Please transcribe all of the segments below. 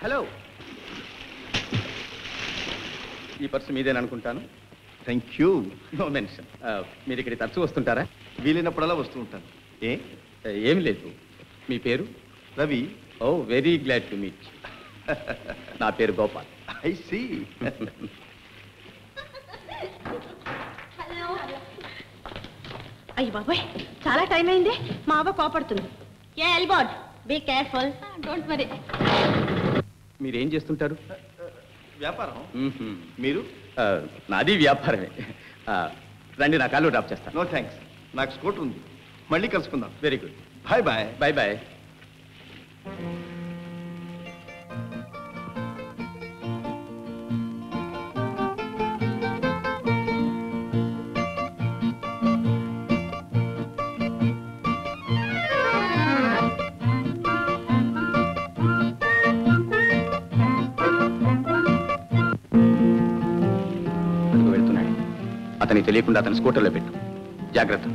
Hello, ఈ purse మీదేననుకుంటాను. Thank you. No mention. మీరు ఇక్కడికి తరచూ వస్తుంటారా? వీలైనప్పుడల్లా వస్తూ ఉంటాను. ఏం లేదు. మీ పేరు? రవి. ఓ, వెరీ గ్లాడ్ టు మీట్. నా పేరు గోపాల్. I see. అయ్యి బాబాయ్, చాలా టైం అయింది. మా అవ్వ కోపడుతుంది. ఏ ఎల్బోర్డ్, బీ కేర్ఫుల్, డోంట్ వరీ. మీరేం చేస్తుంటారు? వ్యాపారం. మీరు? నాది వ్యాపారమే. రండి, నా కాళ్ళు డ్రాప్ చేస్తాను. నో థ్యాంక్స్, నాకు స్కూటర్ ఉంది. మళ్ళీ కలుసుకుందాం. Very good. Bye bye. Bye bye. అతనికి తెలియకుండా అతని స్కూటర్లో పెట్టు. జాగ్రత్త.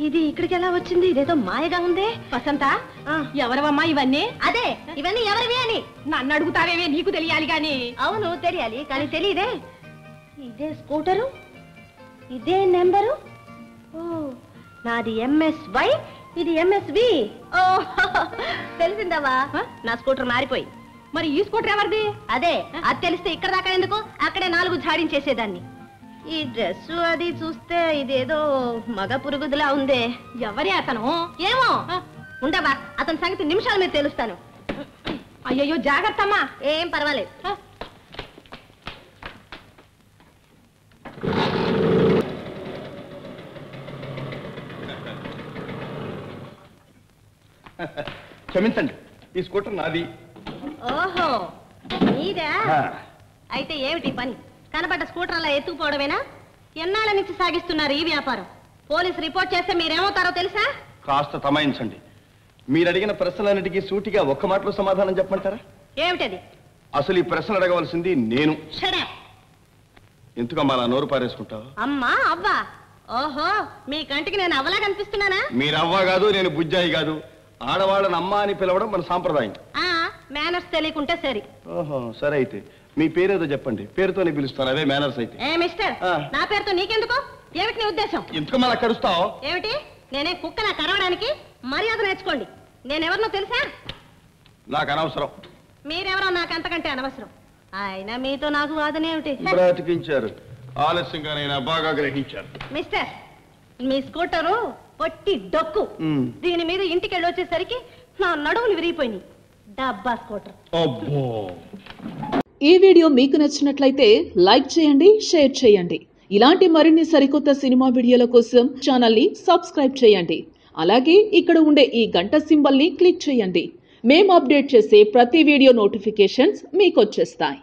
ఇది ఇక్కడికి ఎలా వచ్చింది? ఇదేదో మాయగా ఉంది. వసంత, ఎవరవమ్మా ఇవన్నీ? అదే, ఇవన్నీ ఎవరివి అని నన్ను అడుగుతావేవే, నీకు తెలియాలి గాని. అవును తెలియాలి, కానీ తెలియదే. ఇదే స్కూటరు, ఇదే నెంబరు. ఓ, నాది MSY, ఇది MSV. ఓ, తెలిసిందవా? నా స్కూటర్ మారిపోయి. మరి ఈ స్కూటర్ ఎవరిది? అదే, అది తెలిస్తే ఇక్కడ దాకా ఎందుకు, అక్కడే 4 జాడించేసేదాన్ని. ఈ డ్రెస్ అది చూస్తే ఇదేదో మగ పురుగుదిలా ఉందే. ఎవరి అతను? ఏమో, ఉండవా, అతని సంగతి నిమిషాల మీద తెలుస్తాను. అయ్యయ్యో, జాగ్రత్తమ్మా. ఏం పర్వాలేదు. క్షమించండి, ఈ స్కూటర్ నాది. ఓహో, నీదా? అయితే ఏమిటి పని? కనబడ్డ స్కూటర్ అలా ఎత్తుకుపోవడమేనా? ఎన్నాళ్ళ నుంచి సాగిస్తున్నారు ఈ వ్యాపారం? పోలీసు రిపోర్ట్ చేస్తే మీరేమవుతారో తెలుసా? కాస్త తమాయించండి. మీరు అడిగిన ప్రశ్నలన్నిటికీ సూటిగా ఒక్క మాటలో సమాధానం చెప్పమంటారా? ఏమిటది? అసలు ఈ ప్రశ్న అడగవలసింది నేను. ఎందుకమ్మా అలా నోరు పారేసుకుంటావు? అమ్మా, అవ్వా? ఓహో, మీ కంటికి నేను అవ్వలా కనిపిస్తున్నానా? మీరు అవ్వ కాదు, నేను బుజ్జాయి కాదు. ఆడవాళ్ళని అమ్మ అని పిలవడం మన సాంప్రదాయం. మేనర్స్ తెలియకుంటే సరి. ఓహో, సరే అయితే మీ పేరేదో చెప్పండి, పేరుతోనే పిలుస్తాను, అవే మేనర్స్ అయితే. ఏ మిస్టర్, నా పేరుతో నీకెందుకు? ఏమిటి నీ ఉద్దేశం? ఎందుకు మళ్ళీ కరుస్తావు? ఏమిటి, నేనే కుక్కలా కరవడానికి? మర్యాద నేర్చుకోండి. నేనెవరినో తెలుసా? నాకు అనవసరం. మీరెవరో నాకు అంతకంటే అనవసరం. అయినా మీతో నాకు వాదనేమిటి? బ్రతికించారు, ఆలస్యంగానైనా బాగా గ్రహించారు. మిస్టర్, మీ స్కూటరు పొట్టి డొక్కు. దీని మీద ఇంటికి వెళ్ళి వచ్చేసరికి నా నడువులు విరిగిపోయినాయి. డబ్బా స్కూటర్. ఈ వీడియో మీకు నచ్చినట్లయితే లైక్ చేయండి, షేర్ చేయండి. ఇలాంటి మరిన్ని సరికొత్త సినిమా వీడియోల కోసం ఛానల్ ని సబ్స్క్రైబ్ చేయండి. అలాగే ఇక్కడ ఉండే ఈ గంట సింబల్ ని క్లిక్ చేయండి. మేము అప్డేట్ చేసే ప్రతి వీడియో నోటిఫికేషన్స్ మీకు వచ్చేస్తాయి.